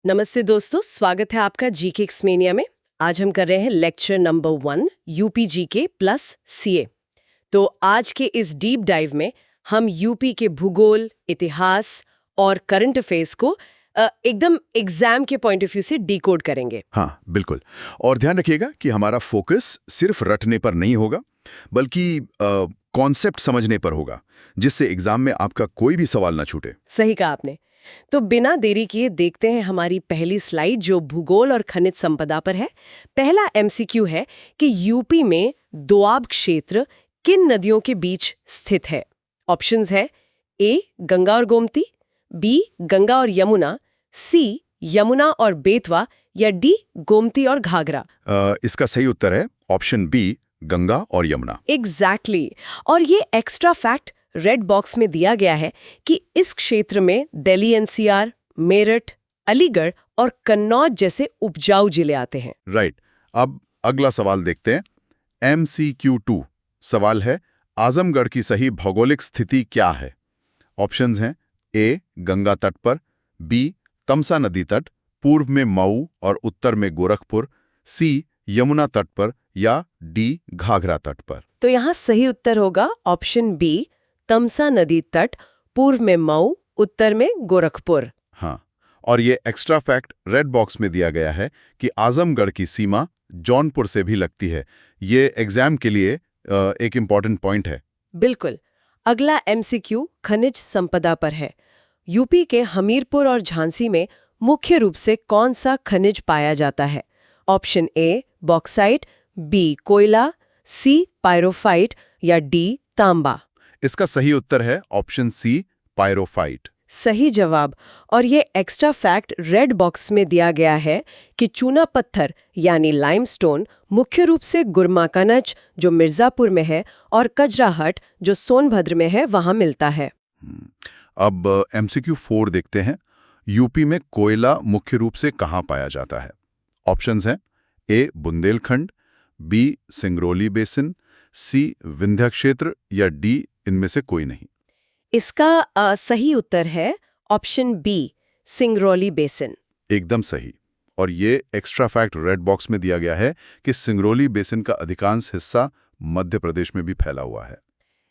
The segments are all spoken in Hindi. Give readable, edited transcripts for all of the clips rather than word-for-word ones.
नमस्ते दोस्तों, स्वागत है आपका जीके एक्समेनिया में। आज हम कर रहे हैं lecture number 1 UP GK plus CA. तो आज के इस डीप डाइव में हम यूपी के भूगोल, इतिहास और करंट अफेयर्स को एकदम एग्जाम के पॉइंट ऑफ व्यू से डिकोड करेंगे। हाँ, बिल्कुल। और ध्यान रखिएगा कि हमारा फोकस सिर्फ रटने पर नहीं होगा, बल्कि कॉन्सेप्ट समझने पर होगा, जिससे एग्जाम में आपका कोई भी सवाल ना छूटे। सही कहा आपने। तो बिना देरी किए देखते हैं हमारी पहली स्लाइड, जो भूगोल और खनिज संपदा पर है। पहला एमसीक्यू है कि यूपी में दोआब क्षेत्र किन नदियों के बीच स्थित है। ऑप्शंस है ए गंगा और गोमती, बी गंगा और यमुना, सी यमुना और बेतवा, या डी गोमती और घाघरा। इसका सही उत्तर है ऑप्शन बी, गंगा और यमुना। एग्जैक्टली और ये एक्स्ट्रा फैक्ट रेड बॉक्स में दिया गया है कि इस क्षेत्र में दिल्ली एनसीआर, मेरठ, अलीगढ़ और कन्नौज जैसे उपजाऊ जिले आते हैं। राइट। अब अगला सवाल देखते हैं। MCQ2 सवाल है, आजमगढ़ की सही भौगोलिक स्थिति क्या है? ऑप्शंस हैं ए गंगा तट पर, बी तमसा नदी तट, पूर्व में मऊ और उत्तर में गोरखपुर, सी यमुना तट पर, या डी घाघरा तट पर। तो यहाँ सही उत्तर होगा ऑप्शन बी, तमसा नदी तट, पूर्व में मऊ, उत्तर में गोरखपुर। हाँ, और ये एक्स्ट्रा फैक्ट रेड बॉक्स में दिया गया है कि आजमगढ़ की सीमा जौनपुर से भी लगती है। ये एग्जाम के लिए एक इम्पॉर्टेंट पॉइंट है। बिल्कुल। अगला एमसीक्यू खनिज संपदा पर है। यूपी के हमीरपुर और झांसी में मुख्य रूप से कौन सा खनिज पाया जाता है? ऑप्शन ए बॉक्साइट, बी कोयला, सी पायरोफाइट, या डी तांबा। इसका सही उत्तर है ऑप्शन सी, पायरोफाइट। सही जवाब। और ये एक्स्ट्रा फैक्ट रेड बॉक्स में दिया गया है कि चूना पत्थर यानी लाइमस्टोन मुख्य रूप से गुरमाकनच, जो मिर्जापुर में है, और कजराहट, जो सोनभद्र में है, वहां मिलता है। अब MCQ4 देखते हैं। यूपी में कोयला मुख्य रूप से कहाँ पाया जाता है? ऑप्शंस हैं ए बुंदेलखंड, बी सिंगरौली बेसिन, सी विंध्य क्षेत्र, या डी इनमें से कोई नहीं। इसका सही उत्तर है ऑप्शन बी, सिंगरौली बेसिन। एकदम सही। और ये एक्स्ट्रा फैक्ट रेड बॉक्स में दिया गया है कि सिंगरौली बेसिन का अधिकांश हिस्सा मध्य प्रदेश में भी फैला हुआ है।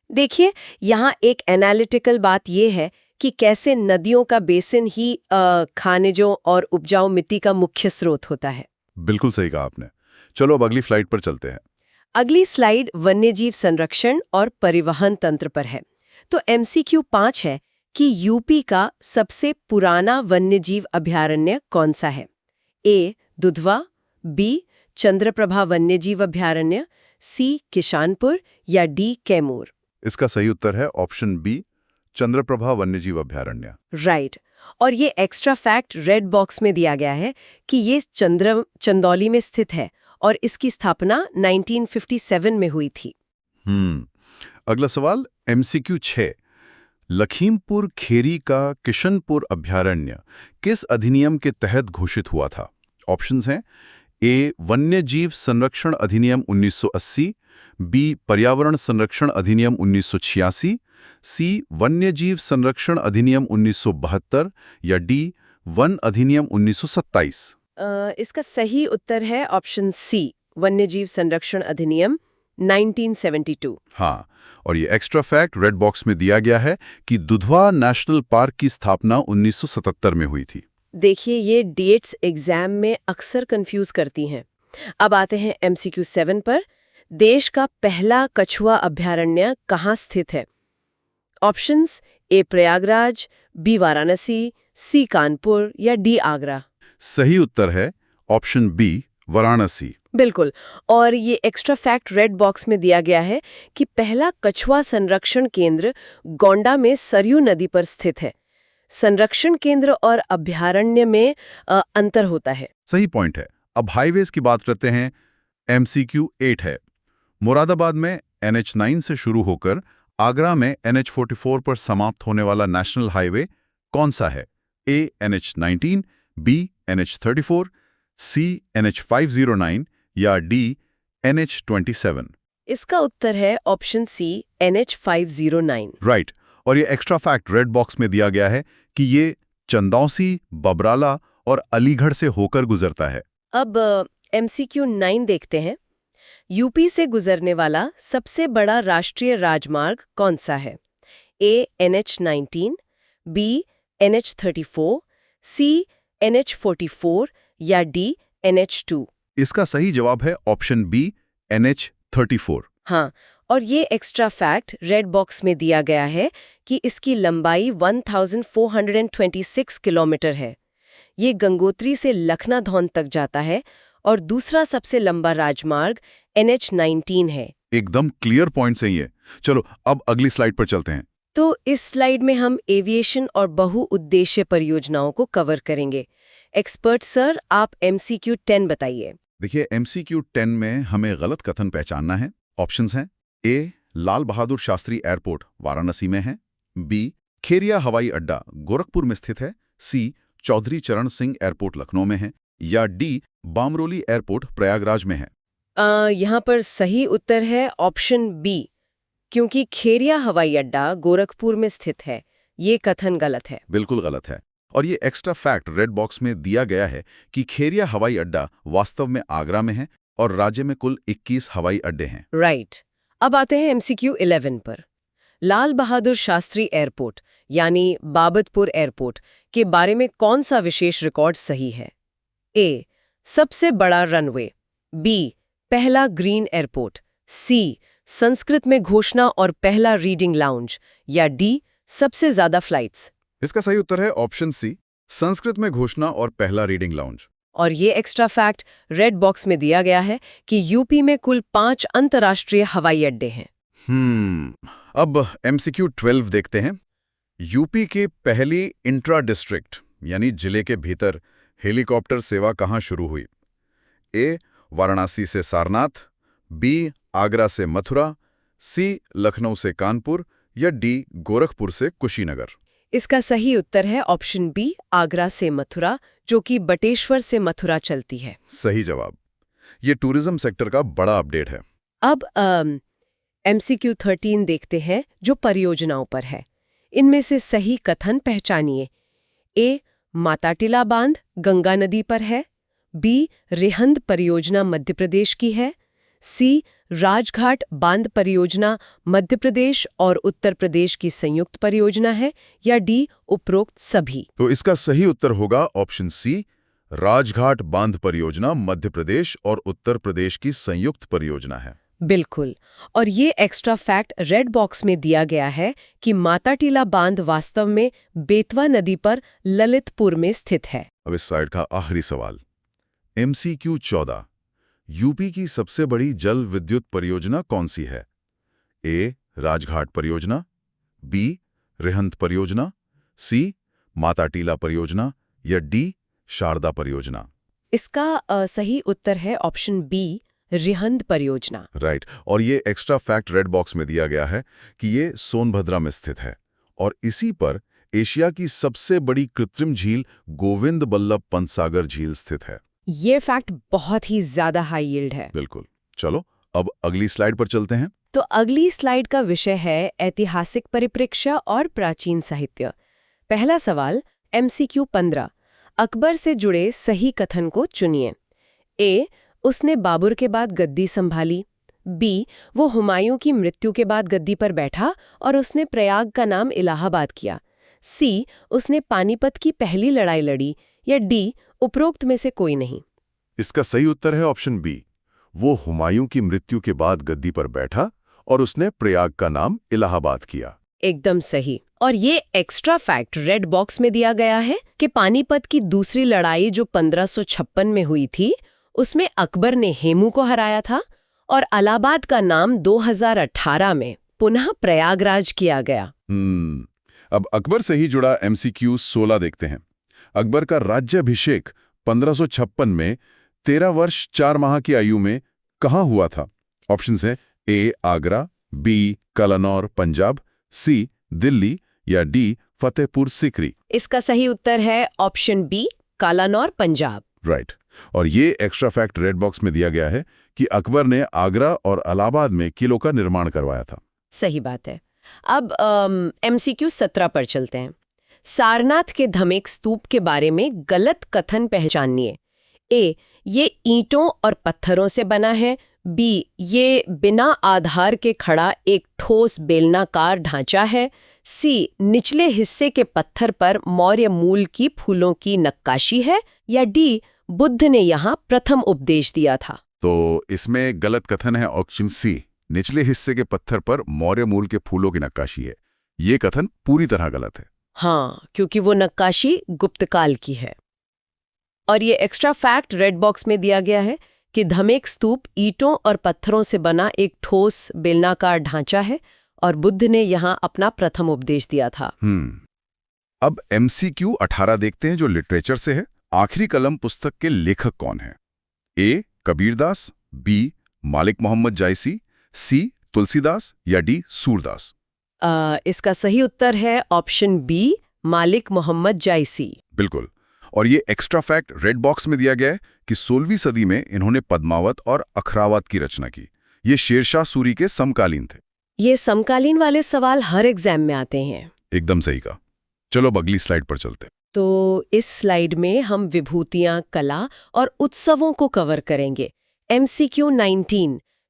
देखिए, यहाँ एक एनालिटिकल बात यह है कि कैसे नदियों का बेसिन ही खनिजों और उपजाऊ मिट्टी का मुख्य स्रोत होता है। बिल्कुल सही कहा आपने। चलो अब अगली स्लाइड पर चलते हैं। अगली स्लाइड वन्यजीव संरक्षण और परिवहन तंत्र पर है। तो MCQ 5 है कि यूपी का सबसे पुराना वन्यजीव अभयारण्य कौन सा है? ए दुधवा, बी चंद्रप्रभा वन्यजीव अभयारण्य, सी किशानपुर, या डी कैमूर। इसका सही उत्तर है ऑप्शन बी, चंद्रप्रभा वन्यजीव अभयारण्य। राइट। और ये एक्स्ट्रा फैक्ट रेड बॉक्स में दिया गया है कि ये चंदौली में स्थित है और इसकी स्थापना 1957 में हुई थी। अगला सवाल MCQ 6। लखीमपुर खेरी का किशनपुर अभयारण्य किस अधिनियम के तहत घोषित हुआ था? ऑप्शंस हैं ए वन्यजीव संरक्षण अधिनियम 1980, बी पर्यावरण संरक्षण अधिनियम 1986, सी वन्यजीव संरक्षण अधिनियम 1972, या डी वन अधिनियम 1927। इसका सही उत्तर है ऑप्शन सी, वन्यजीव संरक्षण अधिनियम 1972। हाँ, और ये एक्स्ट्रा फैक्ट रेड बॉक्स में दिया गया है कि दुधवा नेशनल पार्क की स्थापना 1977 में हुई थी। देखिए, ये डेट्स एग्जाम में अक्सर कंफ्यूज करती हैं। अब आते हैं MCQ 7 पर। देश का पहला कछुआ अभयारण्य कहाँ स्थित है? Options A Prayagraj, B Varanasi, C Kanpur, या डी आगरा। सही उत्तर है ऑप्शन बी, वाराणसी। बिल्कुल। और ये एक्स्ट्रा फैक्ट रेड बॉक्स में दिया गया है कि पहला कछुआ संरक्षण केंद्र गोंडा में सरयू नदी पर स्थित है। संरक्षण केंद्र और अभयारण्य में अंतर होता है। सही पॉइंट है। अब हाईवेज की बात करते हैं। MCQ 8 है। मुरादाबाद में NH9 से शुरू होकर आगरा में NH44 पर समाप्त होने वाला नेशनल हाईवे कौन सा है? ए NH19, बी NH34, सी NH509, या डी NH27। इसका उत्तर है ऑप्शन सी, NH509। राइट। और ये एक्स्ट्रा फैक्ट रेड बॉक्स में दिया गया है कि ये चंदौसी, बबराला और अलीगढ़ से होकर गुजरता है। अब MCQ 9 देखते हैं। यूपी से गुजरने वाला सबसे बड़ा राष्ट्रीय राजमार्ग कौन सा है? A. NH-19, B. NH-34, C. NH-44 या D. NH-2? इसका सही जवाब है ऑप्शन बी, NH-34। हाँ, और ये एक्स्ट्रा फैक्ट रेड बॉक्स में दिया गया है कि इसकी लंबाई 1426 किलोमीटर है। ये गंगोत्री से लखनाधौन तक जाता है और दूसरा सबसे लंबा राजमार्ग NH-19 है। एकदम क्लियर पॉइंट्स हैं ये। चलो अब अगली स्लाइड पर चलते हैं। तो इस स्लाइड में हम एविएशन और बहुउद्देश्य परियोजनाओं को कवर करेंगे। एक्सपर्ट सर, आप MCQ 10 बताइए। देखिए, MCQ 10 में हमें गलत कथन पहचानना है। ऑप्शंस हैं ए. लाल बहादुर शास्त्री एयरपोर्ट वाराणसी में है, बी. खेरिया हवाई अड्डा गोरखपुर में स्थित है, सी. चौधरी चरण सिंह एयरपोर्ट लखनऊ में है, या डी. बामरोली एयरपोर्ट प्रयागराज में है। यहाँ पर सही उत्तर है ऑप्शन बी, क्योंकि खेरिया हवाई अड्डा गोरखपुर में स्थित है। ये कथन गलत है। बिल्कुल गलत है। और ये एक्स्ट्रा फैक्ट रेड बॉक्स में दिया गया है कि खेरिया हवाई अड्डा वास्तव में आगरा में है और राज्य में कुल 21 हवाई अड्डे हैं। राइट। अब आते हैं MCQ 11 पर। लाल बहादुर शास्त्री एयरपोर्ट यानी बाबतपुर एयरपोर्ट के बारे में कौन सा विशेष रिकॉर्ड सही है? ए. सबसे बड़ा रनवे, बी. पहला ग्रीन एयरपोर्ट, सी. संस्कृत में घोषणा और पहला रीडिंग लाउंज, या डी. सबसे ज्यादा फ्लाइट्स? इसका सही उत्तर है ऑप्शन सी, संस्कृत में घोषणा और पहला रीडिंग लाउंज। और ये एक्स्ट्रा फैक्ट रेड बॉक्स में दिया गया है कि यूपी में कुल 5 अंतर्राष्ट्रीय हवाई अड्डे हैं। अब MCQ 12 देखते हैं। यूपी की पहली इंट्रा डिस्ट्रिक्ट यानी जिले के भीतर हेलीकॉप्टर सेवा कहाँ शुरू हुई? ए. वाराणसी से सारनाथ, बी. आगरा से मथुरा, सी. लखनऊ से कानपुर, या डी. गोरखपुर से कुशीनगर? इसका सही उत्तर है ऑप्शन बी, आगरा से मथुरा, जो कि बटेश्वर से मथुरा चलती है। सही जवाब। ये टूरिज्म सेक्टर का बड़ा अपडेट है। अब MCQ 13 देखते हैं जो परियोजनाओं पर है। इनमें से सही कथन पहचानिए। ए. माताटीला बांध गंगा नदी पर है, बी. रिहंद परियोजना मध्य प्रदेश की है, सी. राजघाट बांध परियोजना मध्य प्रदेश और उत्तर प्रदेश की संयुक्त परियोजना है, या डी. उपरोक्त सभी? तो इसका सही उत्तर होगा ऑप्शन सी, राजघाट बांध परियोजना मध्य प्रदेश और उत्तर प्रदेश की संयुक्त परियोजना है। बिल्कुल। और ये एक्स्ट्रा फैक्ट रेड बॉक्स में दिया गया है कि माताटीला बांध वास्तव में बेतवा नदी पर ललितपुर में स्थित है। अब इस साइड का आखिरी सवाल, MCQ 14। यूपी की सबसे बड़ी जल विद्युत परियोजना कौन सी है? ए. राजघाट परियोजना, बी. रिहंद परियोजना, सी. माताटीला परियोजना, या डी. शारदा परियोजना? इसका सही उत्तर है ऑप्शन बी, रिहंद परियोजना। राइट। और ये एक्स्ट्रा फैक्ट रेड बॉक्स में दिया गया है कि ये सोनभद्रा में स्थित है और इसी पर एशिया की सबसे बड़ी कृत्रिम झील गोविंद बल्लभ पंत सागर झील स्थित है। ये फैक्ट बहुत ही ज्यादा हाई यील्ड है। बिल्कुल। चलो अब अगली स्लाइड पर चलते हैं। तो अगली स्लाइड का विषय है ऐतिहासिक परिप्रेक्ष्य और प्राचीन साहित्य। पहला सवाल MCQ 15। अकबर से जुड़े सही कथन को चुनिए। ए. उसने बाबर के बाद गद्दी संभाली, बी. वो हुमायूं की मृत्यु के बाद गद्दी पर बैठा और उसने प्रयाग का नाम इलाहाबाद किया, सी. उसने पानीपत की पहली लड़ाई लड़ी, या डी. उपरोक्त में से कोई नहीं? इसका सही उत्तर है ऑप्शन बी, वो हुमायूं की मृत्यु के बाद गद्दी पर बैठा और उसने प्रयाग का नाम इलाहाबाद किया। एकदम सही। और ये एक्स्ट्रा फैक्ट रेड बॉक्स में दिया गया है कि पानीपत की दूसरी लड़ाई जो 1556 में हुई थी, उसमें अकबर ने हेमू को हराया था और इलाहाबाद का नाम 2018 में पुनः प्रयागराज किया गया। अब अकबर से ही जुड़ा MCQ 16 देखते हैं। अकबर का राज्याभिषेक 1556 में 13 वर्ष 4 माह की आयु में कहाँ हुआ था? ऑप्शंस हैं A. Agra, B. Kalanaur Punjab, C. Delhi, या डी. फतेहपुर सीकरी? इसका सही उत्तर है option B, Kalanaur Punjab. Right. और ये एक्स्ट्रा फैक्ट रेड बॉक्स में दिया गया है कि अकबर ने आगरा और इलाहाबाद में किलों का निर्माण करवाया था। सही बात है। अब MCQ 17 पर चलते हैं। सारनाथ के धमेक स्तूप के बारे में गलत कथन पहचानिए। ए, ये ईंटों और पत्थरों से बना है। बी, ये बिना आधार के खड़ा एक ठोस बेलनाकार ढांचा है। सी, निचले हिस्से के पत्थर पर मौर्य मूल की फूलों की नक्काशी है। या डी, बुद्ध ने यहाँ प्रथम उपदेश दिया था। तो इसमें गलत कथन है ऑप्शन सी, निचले हिस्से के पत्थर पर मौर्य मूल के फूलों की नक्काशी है। ये कथन पूरी तरह गलत है। हाँ, क्योंकि वो नक्काशी गुप्त काल की है। और ये एक्स्ट्रा फैक्ट रेड बॉक्स में दिया गया है कि धमेक स्तूप ईंटों और पत्थरों से बना एक ठोस बेलनाकार ढांचा है और बुद्ध ने यहाँ अपना प्रथम उपदेश दिया था। अब MCQ 18 देखते हैं जो लिटरेचर से है। आखिरी कलम पुस्तक के लेखक कौन है? ए, कबीरदास, बी, मालिक मोहम्मद जायसी, सी, तुलसीदास या डी, सूरदास। इसका सही उत्तर है ऑप्शन बी, मालिक मोहम्मद जायसी। बिल्कुल। और ये एक्स्ट्रा फैक्ट रेड बॉक्स में दिया गया है कि 16वीं सदी में इन्होंने पद्मावत और अखरावत की रचना की। ये शेरशाह सूरी के समकालीन थे। ये समकालीन वाले सवाल हर एग्जाम में आते हैं। एकदम सही कहा। चलो अब अगली स्लाइड पर चलते हैं। तो इस स्लाइड में हम विभूतियां, कला और उत्सवों को कवर करेंगे। MCQ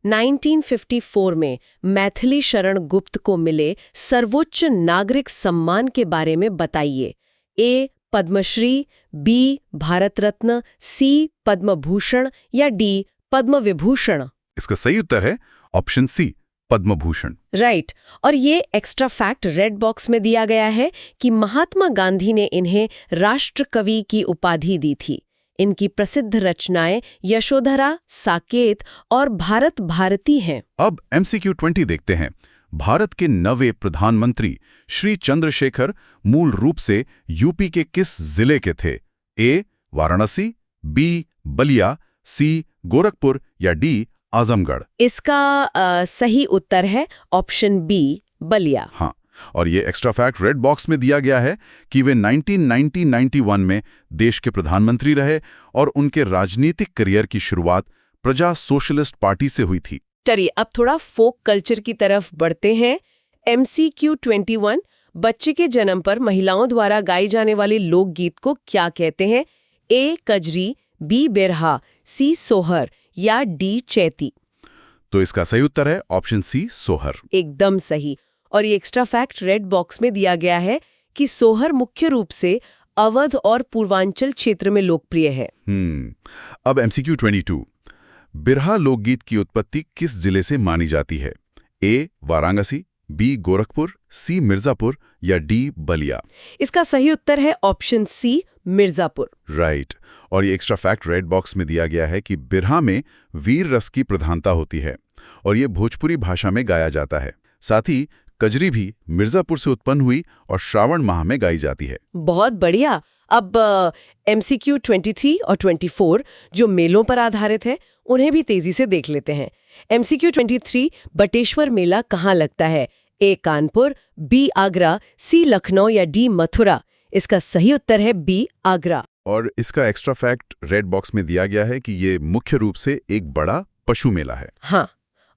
1954 में मैथिली शरण गुप्त को मिले सर्वोच्च नागरिक सम्मान के बारे में बताइए। ए, पद्मश्री, बी, भारत रत्न, सी, पद्म भूषण या डी, पद्म विभूषण। इसका सही उत्तर है option C, Padma Bhushan. Right. और ये एक्स्ट्रा फैक्ट रेड बॉक्स में दिया गया है कि महात्मा गांधी ने इन्हें राष्ट्र कवि की उपाधि दी थी। इनकी प्रसिद्ध रचनाएं यशोधरा, साकेत और भारत भारती हैं। अब MCQ 20 देखते हैं। भारत के नवे प्रधानमंत्री श्री चंद्रशेखर मूल रूप से यूपी के किस जिले के थे? ए, वाराणसी, बी, बलिया, सी, गोरखपुर या डी, आजमगढ़। इसका सही उत्तर है ऑप्शन बी, बलिया। हाँ, और ये एक्स्ट्रा फैक्ट रेड बॉक्स में दिया गया है कि वे 1990-91 में देश के प्रधानमंत्री रहे और उनके राजनीतिक करियर की शुरुआत प्रजा सोशलिस्ट पार्टी से हुई थी। चलिए अब थोड़ा फोक कल्चर की तरफ बढ़ते हैं। MCQ 21 बच्चे के जन्म पर महिलाओं द्वारा गाई जाने वाले लोकगीत को क्या कहते हैं? ए, कजरी, बी, बिरहा, सी, सोहर या डी, चैती। तो इसका सही उत्तर है ऑप्शन सी, सोहर। एकदम सही। और ये एक्स्ट्रा फैक्ट रेड बॉक्स में दिया गया है कि सोहर मुख्य रूप से अवध और पूर्वांचल क्षेत्र में लोकप्रिय है। अब MCQ 22 बिरहा लोकगीत की उत्पत्ति किस जिले से मानी जाती है? ए, वाराणसी, बी, गोरखपुर, सी, मिर्जापुर या डी, बलिया। इसका सही उत्तर है ऑप्शन सी, मिर्जापुर। राइट। और ये एक्स्ट्रा फैक्ट रेड बॉक्स में दिया गया है कि बिरहा में वीर रस की प्रधानता होती है और ये भोजपुरी भाषा में गाया जाता है। साथ ही कजरी भी मिर्जापुर से उत्पन्न हुई और श्रावण माह में गाई जाती है। बहुत बढ़िया। अब MCQ 23 और 24 जो मेलों पर आधारित है उन्हें भी तेजी से देख लेते हैं। MCQ 23 बटेश्वर मेला कहाँ लगता है? ए, कानपुर, बी, आगरा, सी, लखनऊ या डी, मथुरा। इसका सही उत्तर है बी, आगरा। और इसका एक्स्ट्रा फैक्ट रेड बॉक्स में दिया गया है कि ये मुख्य रूप से एक बड़ा पशु मेला है। हाँ।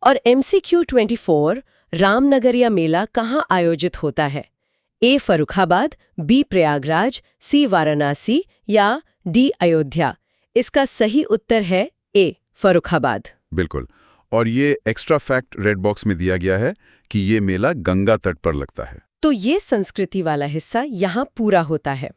और MCQ 24 रामनगरिया मेला कहाँ आयोजित होता है? ए, फर्रुखाबाद, बी, प्रयागराज, सी, वाराणसी या डी, अयोध्या। इसका सही उत्तर है ए, फर्रुखाबाद। बिल्कुल। और ये एक्स्ट्रा फैक्ट रेड बॉक्स में दिया गया है कि ये मेला गंगा तट पर लगता है। तो ये संस्कृति वाला हिस्सा यहाँ पूरा होता है।